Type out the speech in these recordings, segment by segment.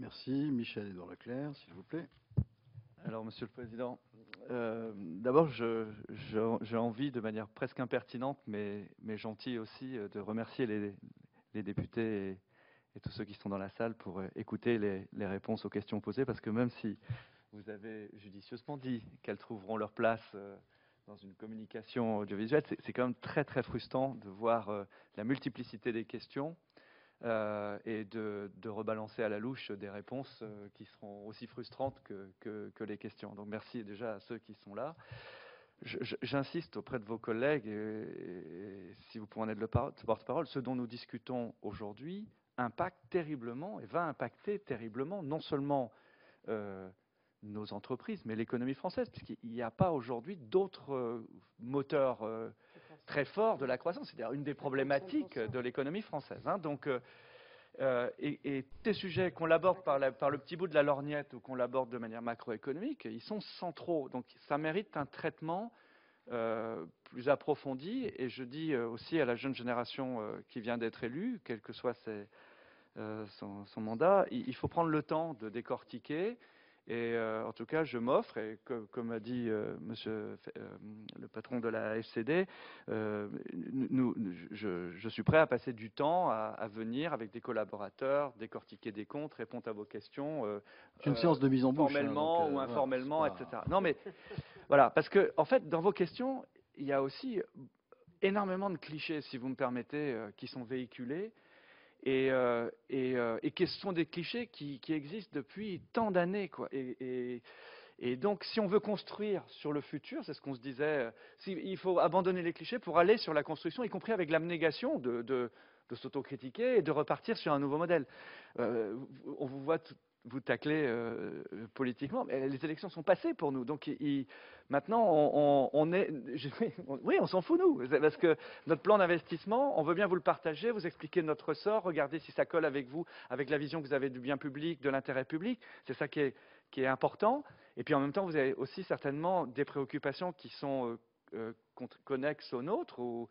Merci. Michel-Édouard Leclerc, s'il vous plaît. Alors, Monsieur le Président, d'abord, j'ai envie, de manière presque impertinente, mais gentille aussi, de remercier les députés et tous ceux qui sont dans la salle pour écouter les réponses aux questions posées, parce que même si vous avez judicieusement dit qu'elles trouveront leur place dans une communication audiovisuelle, c'est quand même très, très frustrant de voir la multiplicité des questions et de rebalancer à la louche des réponses qui seront aussi frustrantes que les questions. Donc merci déjà à ceux qui sont là. J'insiste auprès de vos collègues, et si vous pouvez en être le porte-parole, ce dont nous discutons aujourd'hui impacte terriblement et va impacter terriblement non seulement nos entreprises, mais l'économie française, puisqu'il n'y a pas aujourd'hui d'autres moteurs très forts de la croissance. C'est-à-dire une des problématiques de l'économie française. Hein. Donc, et ces sujets, qu'on l'aborde par le petit bout de la lorgnette ou qu'on l'aborde de manière macroéconomique, ils sont centraux. Donc ça mérite un traitement plus approfondi. Et je dis aussi à la jeune génération qui vient d'être élue, quel que soit son mandat, il faut prendre le temps de décortiquer. Et en tout cas, je m'offre, et comme a dit monsieur le patron de la FCD, je suis prêt à passer du temps à venir avec des collaborateurs, décortiquer des comptes, répondre à vos questions. C'est une séance de mise en bouche. Formellement ou informellement, voilà, etc. Non, mais voilà, parce que, en fait, dans vos questions, il y a aussi énormément de clichés, si vous me permettez, qui sont véhiculés. Et qui sont des clichés qui existent depuis tant d'années, quoi. Et donc, si on veut construire sur le futur, c'est ce qu'on se disait, il faut abandonner les clichés pour aller sur la construction, y compris avec l'abnégation de s'autocritiquer et de repartir sur un nouveau modèle. On vous voit vous tacler politiquement, mais les élections sont passées pour nous. Donc maintenant, oui, on s'en fout, nous, parce que notre plan d'investissement, on veut bien vous le partager, vous expliquer notre sort, regarder si ça colle avec vous, avec la vision que vous avez du bien public, de l'intérêt public. C'est ça qui est important. Et puis en même temps, vous avez aussi certainement des préoccupations qui sont connexes aux nôtres ou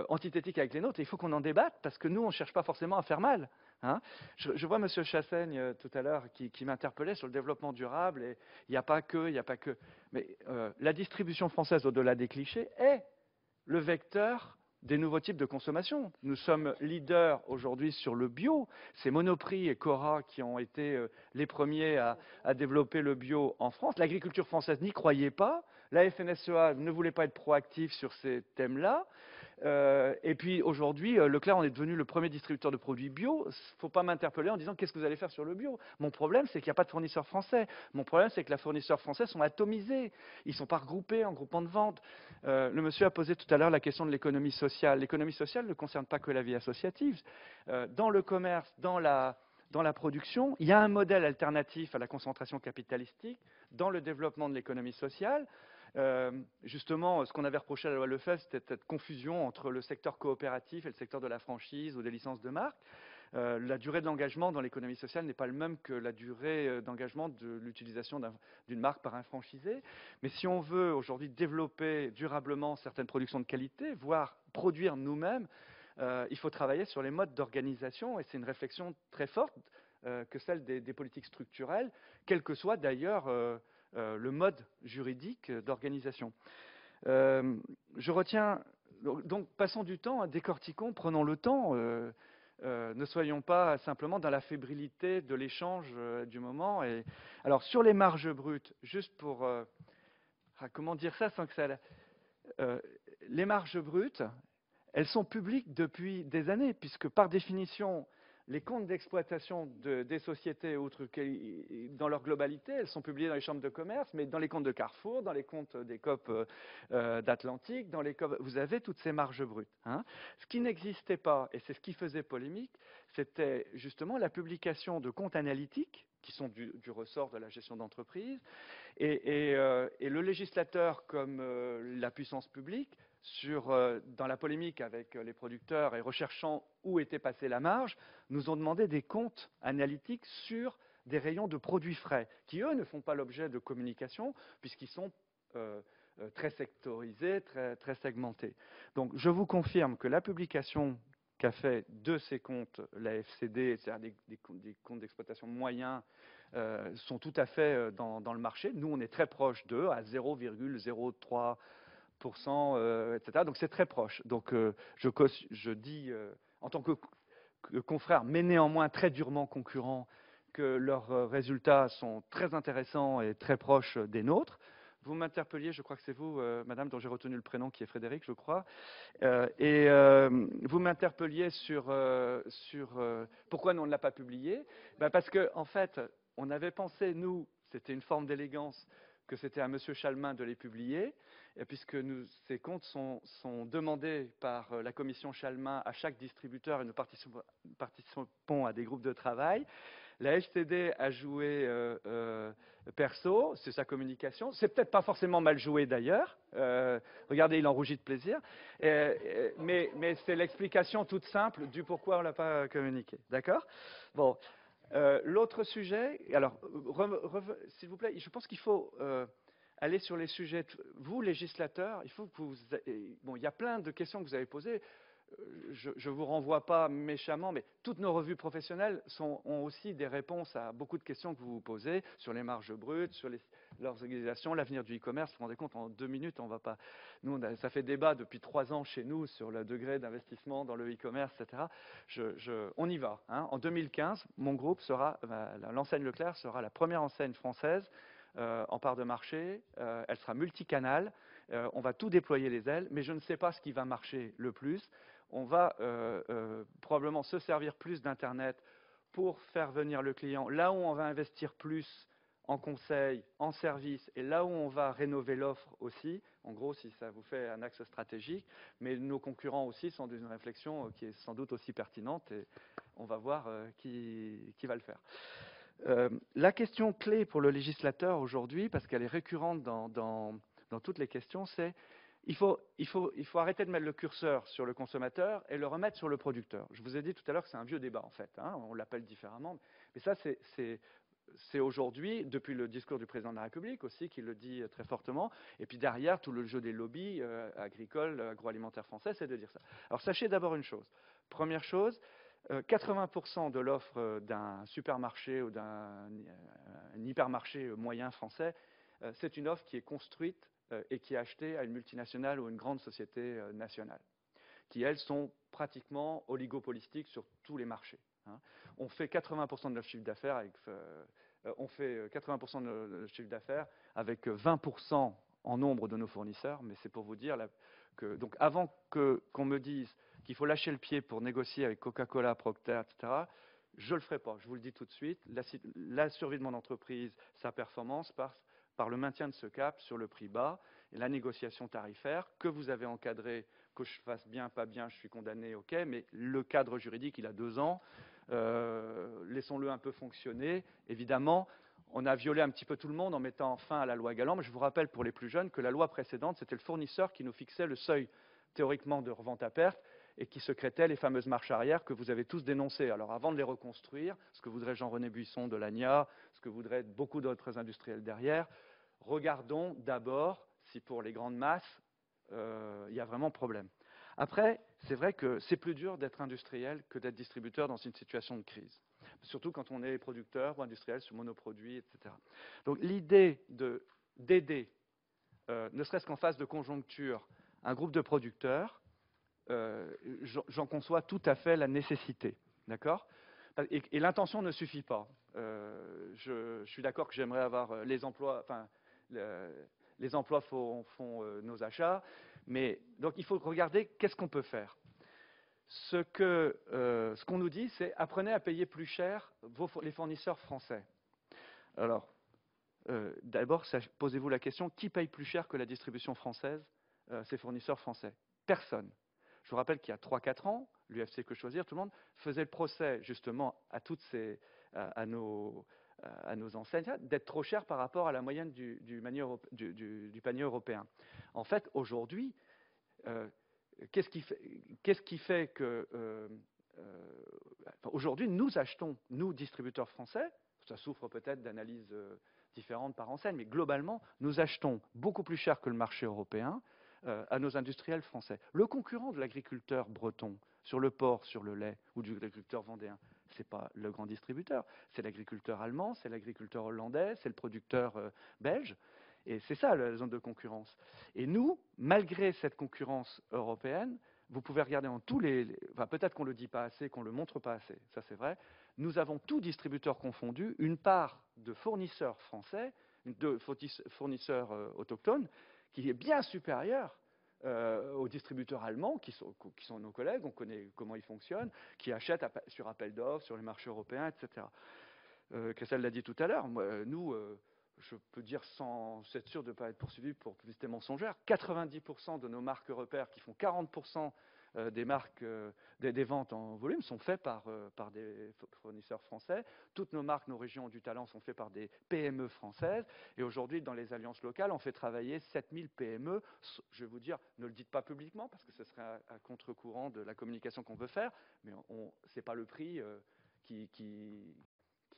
antithétiques avec les nôtres. Et il faut qu'on en débatte, parce que nous, on ne cherche pas forcément à faire mal. Hein. Je vois M. Chassaigne tout à l'heure qui m'interpellait sur le développement durable, et il n'y a pas que, il n'y a pas que. Mais la distribution française, au-delà des clichés, est le vecteur des nouveaux types de consommation. Nous sommes leaders aujourd'hui sur le bio. C'est Monoprix et Cora qui ont été les premiers à développer le bio en France. L'agriculture française n'y croyait pas. La FNSEA ne voulait pas être proactive sur ces thèmes-là. Et puis aujourd'hui, Leclerc, on est devenu le premier distributeur de produits bio. Il ne faut pas m'interpeller en disant qu'est-ce que vous allez faire sur le bio. Mon problème, c'est qu'il n'y a pas de fournisseurs français. Mon problème, c'est que les fournisseurs français sont atomisés. Ils ne sont pas regroupés en groupements de vente. Le monsieur a posé tout à l'heure la question de l'économie sociale. L'économie sociale ne concerne pas que la vie associative. Dans le commerce, dans la production, il y a un modèle alternatif à la concentration capitalistique dans le développement de l'économie sociale. Justement, ce qu'on avait reproché à la loi Lefebvre, c'était cette confusion entre le secteur coopératif et le secteur de la franchise ou des licences de marque. La durée de l'engagement dans l'économie sociale n'est pas le même que la durée d'engagement de l'utilisation d'une marque par un franchisé. Mais si on veut aujourd'hui développer durablement certaines productions de qualité, voire produire nous-mêmes, il faut travailler sur les modes d'organisation, et c'est une réflexion très forte que celle des politiques structurelles, quel que soit d'ailleurs le mode juridique d'organisation. Je retiens, donc passons du temps, décortiquons, prenons le temps, ne soyons pas simplement dans la fébrilité de l'échange du moment. Et, alors sur les marges brutes, juste pour, comment dire ça sans que ça... les marges brutes, elles sont publiques depuis des années, puisque par définition, les comptes d'exploitation des sociétés, dans leur globalité, elles sont publiées dans les chambres de commerce, mais dans les comptes de Carrefour, dans les comptes des COP d'Atlantique, dans les COP, vous avez toutes ces marges brutes. Hein. Ce qui n'existait pas, et c'est ce qui faisait polémique, c'était justement la publication de comptes analytiques, qui sont du ressort de la gestion d'entreprise, et le législateur, comme la puissance publique, dans la polémique avec les producteurs et recherchant où était passée la marge, nous ont demandé des comptes analytiques sur des rayons de produits frais, qui eux ne font pas l'objet de communication, puisqu'ils sont très sectorisés, très segmentés. Donc je vous confirme que la publication qu'a fait de ces comptes la FCD, c'est-à-dire des comptes d'exploitation moyens, sont tout à fait dans le marché. Nous, on est très proche d'eux, à 0,03%, etc. Donc c'est très proche. Donc je dis, en tant que confrère, mais néanmoins très durement concurrent, que leurs résultats sont très intéressants et très proches des nôtres. Vous m'interpelliez, je crois que c'est vous, madame, dont j'ai retenu le prénom, qui est Frédéric, je crois, vous m'interpelliez sur pourquoi nous, on ne l'a pas publié. Parce qu'en en fait, on avait pensé, nous, c'était une forme d'élégance, que c'était à M. Chalmin de les publier, et puisque ces comptes sont demandés par la commission Chalmin à chaque distributeur et nous participons à des groupes de travail. La FCD a joué perso, c'est sa communication. C'est peut-être pas forcément mal joué d'ailleurs. Regardez, il en rougit de plaisir. Mais c'est l'explication toute simple du pourquoi on ne l'a pas communiqué. D'accord? Bon. L'autre sujet, alors, s'il vous plaît, je pense qu'il faut aller sur les sujets. Vous, législateurs, il faut que vous. Bon, il y a plein de questions que vous avez posées. Je ne vous renvoie pas méchamment, mais toutes nos revues professionnelles ont aussi des réponses à beaucoup de questions que vous vous posez sur les marges brutes, sur leurs organisations, l'avenir du e-commerce. Vous vous rendez compte, en 2 minutes, on va pas. Nous, ça fait débat depuis 3 ans chez nous sur le degré d'investissement dans le e-commerce, etc. On y va. Hein. En 2015, mon groupe l'enseigne Leclerc sera la première enseigne française en part de marché. Elle sera multicanale. On va tout déployer les ailes, mais je ne sais pas ce qui va marcher le plus. On va probablement se servir plus d'Internet pour faire venir le client. Là où on va investir plus en conseil, en service, et là où on va rénover l'offre aussi, en gros, si ça vous fait un axe stratégique, mais nos concurrents aussi sont dans une réflexion qui est sans doute aussi pertinente, et on va voir qui va le faire. La question clé pour le législateur aujourd'hui, parce qu'elle est récurrente dans toutes les questions, c'est il faut arrêter de mettre le curseur sur le consommateur et le remettre sur le producteur. Je vous ai dit tout à l'heure que c'est un vieux débat, en fait. Hein, on l'appelle différemment. Mais ça, c'est aujourd'hui, depuis le discours du président de la République aussi, qui le dit très fortement. Et puis derrière, tout le jeu des lobbies agricoles, agroalimentaires français, c'est de dire ça. Alors sachez d'abord une chose. Première chose, 80% de l'offre d'un supermarché ou d'un hypermarché moyen français, c'est une offre qui est construite et qui est achetée à une multinationale ou une grande société nationale, qui, elles, sont pratiquement oligopolistiques sur tous les marchés. Hein. On fait 80% de notre chiffre d'affaires avec, 80% de notre chiffre d'affaires avec 20% en nombre de nos fournisseurs, mais c'est pour vous dire que donc avant qu'on me dise qu'il faut lâcher le pied pour négocier avec Coca-Cola, Procter, etc., je ne le ferai pas. Je vous le dis tout de suite. La survie de mon entreprise, sa performance passe par le maintien de ce cap sur le prix bas et la négociation tarifaire que vous avez encadrée, que je fasse bien, pas bien, je suis condamné, ok, mais le cadre juridique, il a 2 ans. Laissons-le un peu fonctionner. Évidemment, on a violé un petit peu tout le monde en mettant fin à la loi Galan, mais je vous rappelle pour les plus jeunes que la loi précédente, c'était le fournisseur qui nous fixait le seuil théoriquement de revente à perte et qui secrétait les fameuses marches arrière que vous avez tous dénoncées. Alors avant de les reconstruire, ce que voudrait Jean-René Buisson de l'ANIA, ce que voudraient beaucoup d'autres industriels derrière, regardons d'abord si pour les grandes masses, il y a vraiment problème. Après, c'est vrai que c'est plus dur d'être industriel que d'être distributeur dans une situation de crise, surtout quand on est producteur ou industriel sur monoproduits, etc. Donc l'idée d'aider, ne serait-ce qu'en phase de conjoncture, un groupe de producteurs, j'en conçois tout à fait la nécessité, d'accord ? Et l'intention ne suffit pas. Je suis d'accord que j'aimerais avoir les emplois, enfin, les emplois font nos achats, mais donc il faut regarder qu'est-ce qu'on peut faire. Ce qu'on nous dit, c'est apprenez à payer plus cher les fournisseurs français. Alors, d'abord, posez-vous la question, qui paye plus cher que la distribution française, ces fournisseurs français? Personne. Je vous rappelle qu'il y a 3-4 ans, l'UFC Que Choisir, tout le monde faisait le procès justement à nos enseignes d'être trop cher par rapport à la moyenne du panier européen. En fait, aujourd'hui, qu'est-ce qui fait que aujourd'hui nous achetons, nous distributeurs français, ça souffre peut-être d'analyses différentes par enseigne, mais globalement, nous achetons beaucoup plus cher que le marché européen à nos industriels français. Le concurrent de l'agriculteur breton sur le porc, sur le lait, ou de l'agriculteur vendéen, ce n'est pas le grand distributeur, c'est l'agriculteur allemand, c'est l'agriculteur hollandais, c'est le producteur belge. Et c'est ça la zone de concurrence. Et nous, malgré cette concurrence européenne, vous pouvez regarder en tous enfin, peut-être qu'on ne le dit pas assez, qu'on ne le montre pas assez, ça c'est vrai, nous avons, tous distributeurs confondus, une part de fournisseurs français, de fournisseurs autochtones, qui est bien supérieure aux distributeurs allemands, qui sont nos collègues, on connaît comment ils fonctionnent, qui achètent sur appel d'offres, sur les marchés européens, etc. Christelle l'a dit tout à l'heure, nous, je peux dire sans être sûr de ne pas être poursuivi pour publicité mensongère, 90% de nos marques repères, qui font 40% des marques, des ventes en volume, sont faites par des fournisseurs français. Toutes nos marques, nos régions du talent sont faites par des PME françaises. Et aujourd'hui, dans les alliances locales, on fait travailler 7000 PME. Je vais vous dire, ne le dites pas publiquement, parce que ce serait à contre-courant de la communication qu'on veut faire, mais ce n'est pas le prix qui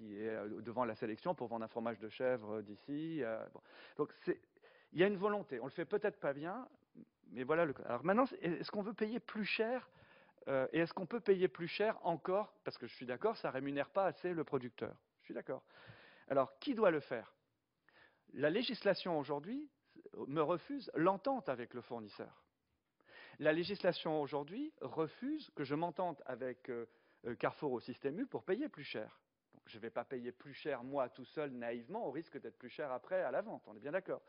est devant la sélection pour vendre un fromage de chèvre d'ici. Bon. Donc, il y a une volonté. On ne le fait peut-être pas bien, mais voilà le cas. Alors maintenant, est-ce qu'on veut payer plus cher et est-ce qu'on peut payer plus cher encore? Parce que je suis d'accord, ça ne rémunère pas assez le producteur. Je suis d'accord. Alors, qui doit le faire? La législation aujourd'hui me refuse l'entente avec le fournisseur. La législation aujourd'hui refuse que je m'entende avec Carrefour au Système U pour payer plus cher. Donc, je ne vais pas payer plus cher, moi, tout seul, naïvement, au risque d'être plus cher après à la vente. On est bien d'accord.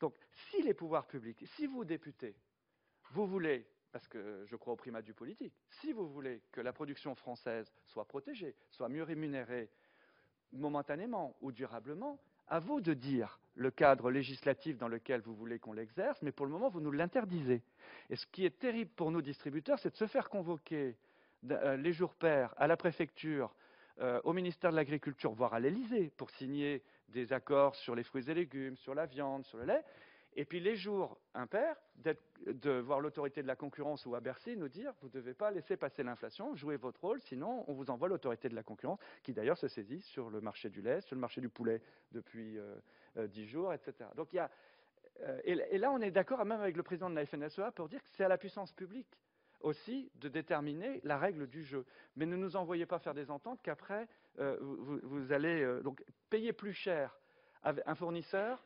Donc, si les pouvoirs publics, si vous, députés, vous voulez, parce que je crois au primat du politique, si vous voulez que la production française soit protégée, soit mieux rémunérée momentanément ou durablement, à vous de dire le cadre législatif dans lequel vous voulez qu'on l'exerce, mais pour le moment, vous nous l'interdisez. Et ce qui est terrible pour nos distributeurs, c'est de se faire convoquer les jours pairs à la préfecture, au ministère de l'Agriculture, voire à l'Élysée, pour signer des accords sur les fruits et légumes, sur la viande, sur le lait, et puis les jours impairs, de voir l'autorité de la concurrence ou à Bercy nous dire « vous ne devez pas laisser passer l'inflation, jouez votre rôle, sinon on vous envoie l'autorité de la concurrence », qui d'ailleurs se saisit sur le marché du lait, sur le marché du poulet depuis 10 jours, etc. Donc, et là, on est d'accord même avec le président de la FNSEA pour dire que c'est à la puissance publique aussi de déterminer la règle du jeu. Mais ne nous envoyez pas faire des ententes qu'après, vous allez donc payer plus cher un fournisseur,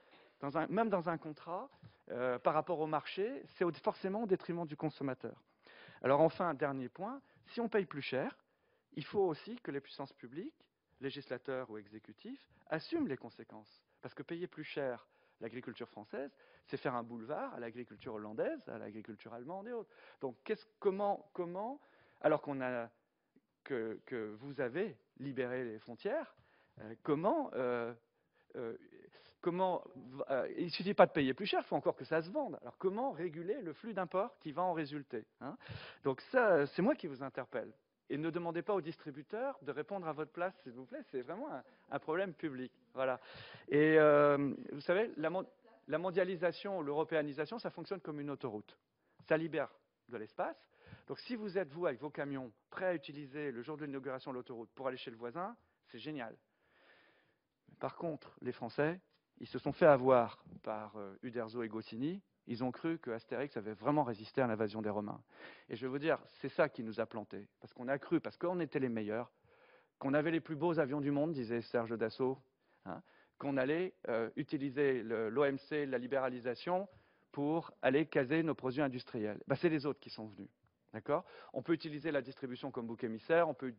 même dans un contrat, par rapport au marché, c'est forcément au détriment du consommateur. Alors enfin, dernier point, si on paye plus cher, il faut aussi que les puissances publiques, législateurs ou exécutifs, assument les conséquences. Parce que payer plus cher l'agriculture française, c'est faire un boulevard à l'agriculture hollandaise, à l'agriculture allemande et autres. Donc comment alors que vous avez libéré les frontières, il ne suffit pas de payer plus cher, il faut encore que ça se vende. Alors comment réguler le flux d'import qui va en résulter, hein? Donc ça, c'est moi qui vous interpelle. Et ne demandez pas aux distributeurs de répondre à votre place, s'il vous plaît. C'est vraiment un problème public. Voilà. Et vous savez, la mondialisation, l'européanisation, ça fonctionne comme une autoroute. Ça libère de l'espace. Donc si vous êtes, vous, avec vos camions, prêts à utiliser le jour de l'inauguration de l'autoroute pour aller chez le voisin, c'est génial. Par contre, les Français, ils se sont fait avoir par Uderzo et Goscinny. Ils ont cru que Astérix avait vraiment résisté à l'invasion des Romains. Et je veux dire, c'est ça qui nous a plantés. Parce qu'on a cru, parce qu'on était les meilleurs, qu'on avait les plus beaux avions du monde, disait Serge Dassault, hein, qu'on allait utiliser l'OMC, la libéralisation, pour aller caser nos produits industriels. Ben, c'est les autres qui sont venus. D'accord ? On peut utiliser la distribution comme bouc émissaire, on peut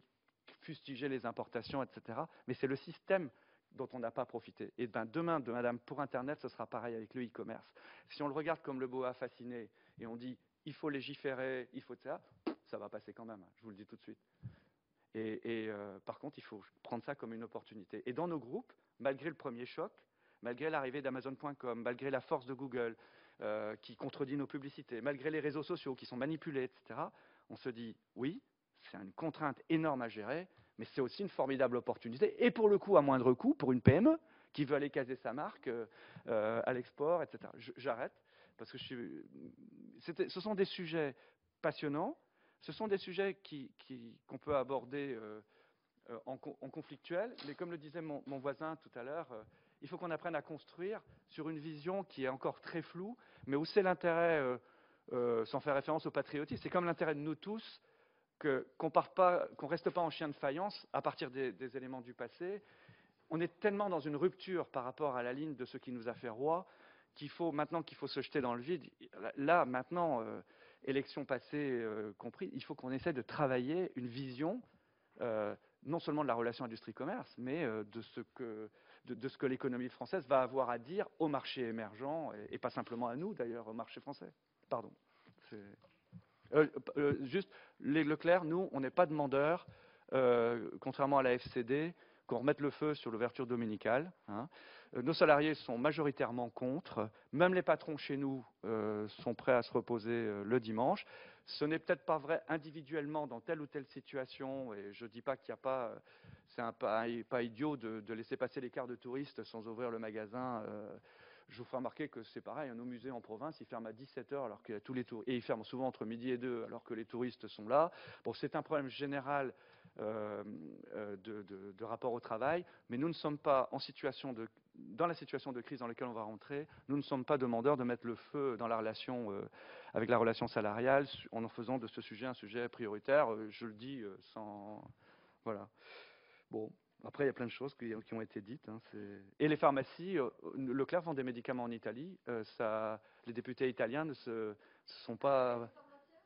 fustiger les importations, etc. Mais c'est le système dont on n'a pas profité. Et ben demain, madame, pour Internet, ce sera pareil avec le e-commerce. Si on le regarde comme le boa fasciné et on dit il faut légiférer, il faut ça, ça va passer quand même, je vous le dis tout de suite. Et par contre, il faut prendre ça comme une opportunité. Et dans nos groupes, malgré le premier choc, malgré l'arrivée d'Amazon.com, malgré la force de Google qui contredit nos publicités, malgré les réseaux sociaux qui sont manipulés, etc., on se dit oui, c'est une contrainte énorme à gérer, mais c'est aussi une formidable opportunité, et pour le coup, à moindre coût, pour une PME qui veut aller caser sa marque à l'export, etc. J'arrête, parce que ce sont des sujets passionnants, ce sont des sujets qu'on peut aborder en conflictuel, mais comme le disait mon voisin tout à l'heure, il faut qu'on apprenne à construire sur une vision qui est encore très floue, mais où c'est l'intérêt sans faire référence au patriotisme. C'est comme l'intérêt de nous tous qu'on reste pas en chien de faïence à partir des éléments du passé. On est tellement dans une rupture par rapport à la ligne de ce qui nous a fait roi qu'il faut se jeter dans le vide. Là, maintenant, élections passées compris, il faut qu'on essaie de travailler une vision non seulement de la relation industrie-commerce, mais de ce que l'économie française va avoir à dire au marché émergent, et pas simplement à nous, d'ailleurs, au marché français. Pardon. Juste, les Leclerc, nous, on n'est pas demandeurs, contrairement à la FCD, qu'on remette le feu sur l'ouverture dominicale. Hein. Nos salariés sont majoritairement contre. Même les patrons chez nous sont prêts à se reposer le dimanche. Ce n'est peut-être pas vrai individuellement dans telle ou telle situation, et je ne dis pas qu'il n'y a pas... c'est pas idiot de laisser passer les quarts de touristes sans ouvrir le magasin. Je vous ferai remarquer que c'est pareil, nos musées en province, ils ferment à 17h, alors que et ils ferment souvent entre midi et 2, alors que les touristes sont là. Bon, c'est un problème général de rapport au travail, mais nous ne sommes pas dans la situation de crise dans laquelle on va rentrer, nous ne sommes pas demandeurs de mettre le feu dans la relation, avec la relation salariale, en faisant de ce sujet un sujet prioritaire. Je le dis sans... Voilà. Bon. Après, il y a plein de choses qui ont été dites. Hein, et les pharmacies, Leclerc vend des médicaments en Italie. Les députés italiens ne sont pas...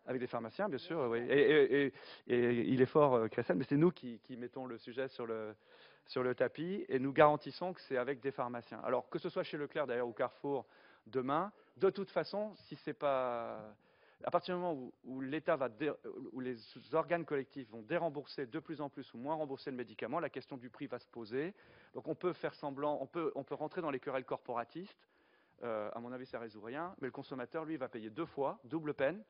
Avec des pharmaciens, bien sûr, oui. Et il est fort, Cressen, mais c'est nous qui mettons le sujet sur le tapis et nous garantissons que c'est avec des pharmaciens. Alors, que ce soit chez Leclerc, d'ailleurs, ou Carrefour, demain, de toute façon, si c'est pas... À partir du moment où l'État où les organes collectifs vont dérembourser de plus en plus ou moins rembourser le médicament, la question du prix va se poser. Donc on peut faire semblant, on peut rentrer dans les querelles corporatistes. À mon avis, ça ne résout rien. Mais le consommateur, lui, va payer 2 fois, double peine.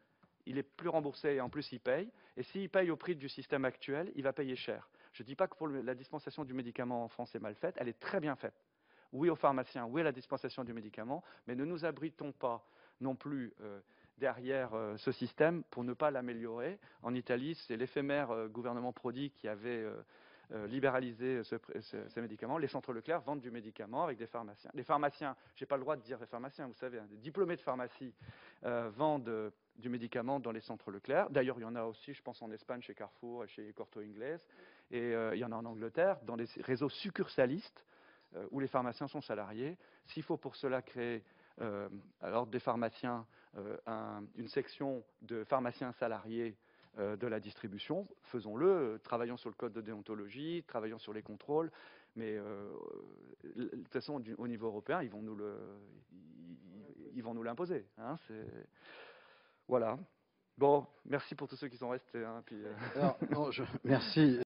Il est plus remboursé et en plus il paye. Et s'il paye au prix du système actuel, il va payer cher. Je ne dis pas que pour la dispensation du médicament en France est mal faite, elle est très bien faite. Oui aux pharmaciens, oui à la dispensation du médicament, mais ne nous abritons pas non plus derrière ce système pour ne pas l'améliorer. En Italie, c'est l'éphémère gouvernement Prodi qui avait libéralisé ces médicaments. Les centres Leclerc vendent du médicament avec des pharmaciens. Les pharmaciens, je n'ai pas le droit de dire les pharmaciens, vous savez, hein, des diplômés de pharmacie vendent du médicament dans les centres Leclerc. D'ailleurs, il y en a aussi, je pense, en Espagne, chez Carrefour et chez Corto Inglés. Et il y en a en Angleterre, dans les réseaux succursalistes, où les pharmaciens sont salariés. S'il faut pour cela créer, alors des pharmaciens, une section de pharmaciens salariés de la distribution, faisons-le, travaillons sur le code de déontologie, travaillons sur les contrôles, mais de toute façon, au niveau européen, ils vont nous l'imposer. Hein, voilà. Bon, merci pour tous ceux qui sont restés. Hein, puis, Alors, non, merci.